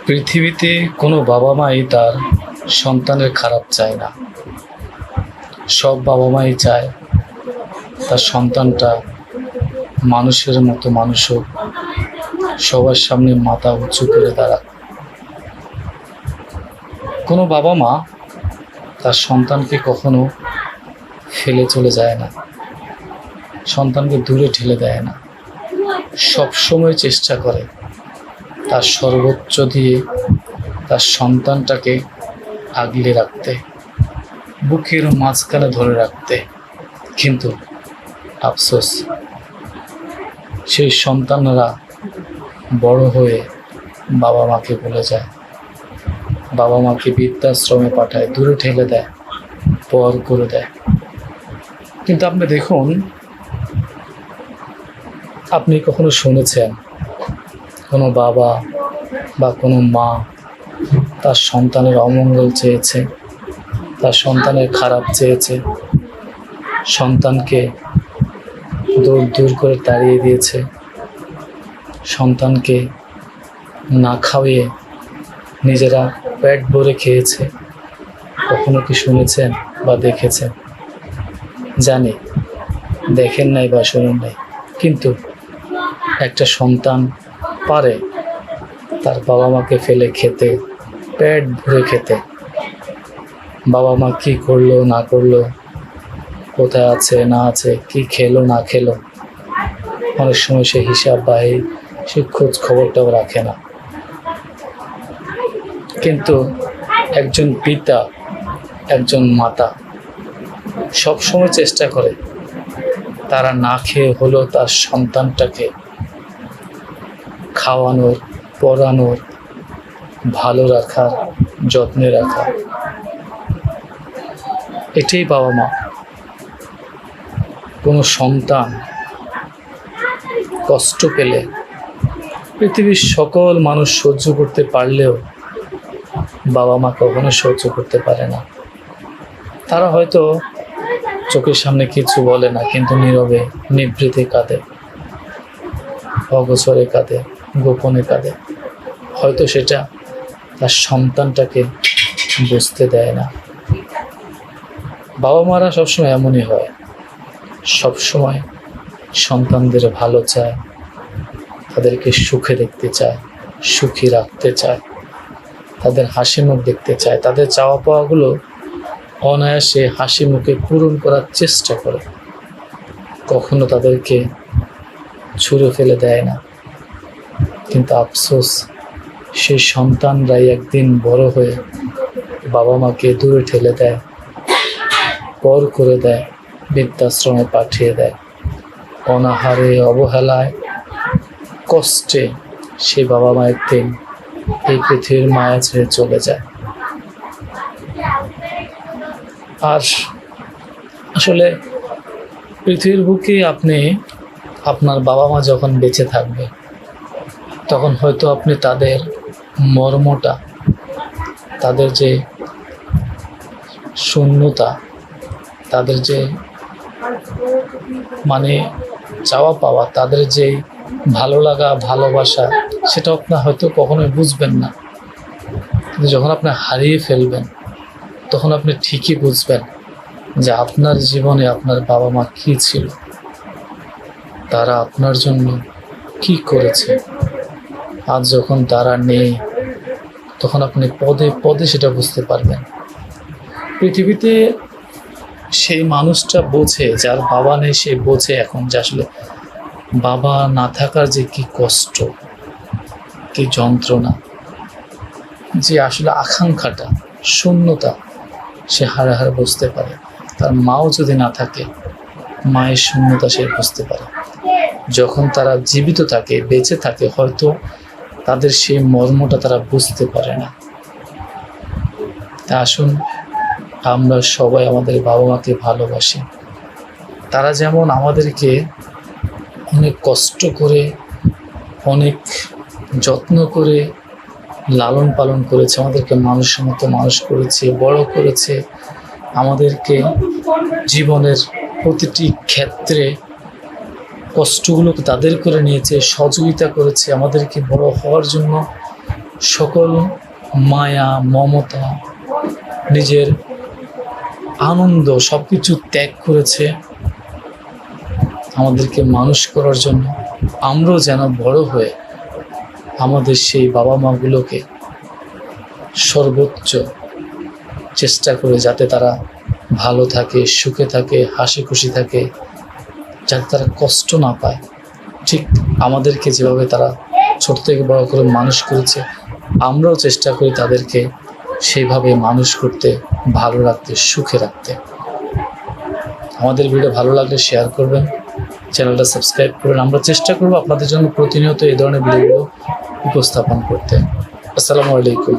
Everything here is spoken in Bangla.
পৃথিবীতে কোনো বাবা মাই তার সন্তানের খারাপ চায় না। সব বাবা মাই চায় তার সন্তানটা মানুষের মতো মানুষ হোক, সবার সামনে মাথা উঁচু করে দাঁড়াক। কোনো বাবা মা তার সন্তানকে কখনো ফেলে চলে যায় না, সন্তানকে দূরে ঠেলে দেয় না। সব সময় চেষ্টা করে তার সর্বোচ্চ দিয়ে তার সন্তানটাকে আগলে রাখতে, বুকের মাঝখানে ধরে রাখতে। কিন্তু আফসোস, সেই সন্তানরা বড় হয়ে বাবা মাকে ভুলে যায়, বাবা মাকে বৃদ্ধাশ্রমে পাঠায়, দূরে ঠেলে দেয়, পর করে দেয়। কিন্তু আপনি দেখুন, আপনি কখনো শুনেছেন কোনো বাবা বা কোনো মা তার সন্তানের অমঙ্গল চেয়েছে, তার সন্তানের খারাপ চেয়েছে, সন্তানকে দূর দূর করে তাড়িয়ে দিয়েছে, সন্তানকে না খাওয়িয়ে নিজেরা পেট ভরে খেয়েছে? কখনো কি শুনেছেন বা দেখেছেন? জানি দেখেন নাই বা শুনেন নাই, কিন্তু একটা সন্তান পারে তার বাবা মাকে ফেলে খেতে, পেট ভরে খেতে। বাবা মা কি করলো না করলো, কোথায় আছে না আছে, কি খেলো না খেলো, অনেক সময় সে হিসাব বা সে খোঁজ খবরটাও রাখে না। কিন্তু একজন পিতা, একজন মাতা সবসময় চেষ্টা করে তারা না খেয়ে হলেও তার সন্তানটাকে খাওয়ানোর, পড়ানোর, ভালো রাখার, যত্নে রাখার। এটাই বাবা মা। কোনো সন্তান কষ্ট পেলে পৃথিবীর সকল মানুষ সহ্য করতে পারলেও বাবা মা কখনো সহ্য করতে পারে না। তারা হয়তো চোখের সামনে কিছু বলে না, কিন্তু নীরবে নিভৃতে কাঁদে, অগোচরে কাঁদে, গোপনে কাঁদে। হয়তো সেটা তার সন্তানটাকে বুঝতে দেয় না। বাবা মারা সবসময় এমনই হয়, সবসময় সন্তানদের ভালো চায়, তাদেরকে সুখে দেখতে চায়, সুখী রাখতে চায়, তাদের হাসি মুখ দেখতে চায়, তাদের চাওয়া পাওয়াগুলো অনায়াসে হাসি মুখে পূরণ করার চেষ্টা করে। কখনো তাদেরকে ছুঁড়ে ফেলে দেয় না। কিন্তু আফসোস, সেই সন্তানরাই একদিন বড় হয়ে বাবা মাকে দূরে ঠেলে দেয়, পর করে দেয়, বৃদ্ধাশ্রমে পাঠিয়ে দেয়। অনাহারে, অবহেলায়, কষ্টে সেই বাবা মা একদিন এই পৃথিবীর মায়া ছেড়ে চলে যায়। আর আসলে পৃথিবীর বুকে আপনি আপনার বাবা মা যখন বেঁচে থাকবে, তখন হয়তো আপনি তাদের মর্মটা, তাদের যে শূন্যতা, তাদের যে চাওয়া পাওয়া, তাদের যে ভালো লাগা, ভালোবাসা, সেটা আপনি হয়তো কখনোই বুঝবেন না। কিন্তু যখন আপনি হারিয়ে ফেলবেন, তখন আপনি ঠিকই বুঝবেন যে আপনার জীবনে আপনার বাবা মা কী ছিল, তারা আপনার জন্য কি করেছে। আজ যখন তারা নেই, তখন আপনি পদে পদে সেটা বুঝতে পারবেন। পৃথিবীতে সেই মানুষটা বোঝে, যার বাবা নেই, সে বোঝে এখন যে আসলে বাবা না থাকার যে কি কষ্ট, কি যন্ত্রণা, যে আসলে আকাঙ্ক্ষাটা, শূন্যতা, সে হারে হারে বুঝতে পারে। তার মাও যদি না থাকে, মায়ের শূন্যতা সে বুঝতে পারে। যখন তারা জীবিত থাকে, বেঁচে থাকে, হয়তো তাদের সেই মর্মটা তারা বুঝতে পারে না। তা আসুন, আমরা সবাই আমাদের বাবা মাকে ভালোবাসি। তারা যেমন আমাদেরকে অনেক কষ্ট করে, অনেক যত্ন করে লালন পালন করেছে, আমাদেরকে মানুষের মতো মানুষ করেছে, বড় করেছে, আমাদেরকে জীবনের প্রতিটি ক্ষেত্রে কষ্টগুলোকে তাদের করে নিয়েছে, সহযোগিতা করেছে, আমাদেরকে বড় হওয়ার জন্য সকল মায়া মমতা নিজের আনন্দ সব কিছু ত্যাগ করেছে আমাদেরকে মানুষ করার জন্য। আমরাও যেন বড় হয়ে আমাদের সেই বাবা মাগুলোকে সর্বোচ্চ চেষ্টা করে যাতে তারা ভালো থাকে, সুখে থাকে, হাসি খুশি থাকে, যাতে তারা কষ্ট না পায়। ঠিক আমাদেরকে যেভাবে তারা ছোট থেকে বড় করে মানুষ করেছে, আমরাও চেষ্টা করি তাদেরকে সেইভাবে মানুষ করতে, ভালো রাখতে, সুখে রাখতে। আমাদের ভিডিও ভালো লাগলে শেয়ার করবেন, চ্যানেলটা সাবস্ক্রাইব করবেন। আমরা চেষ্টা করব আপনাদের জন্য প্রতিনিয়ত এই ধরনের ভিডিওগুলো উপস্থাপন করতে। আসসালামু আলাইকুম।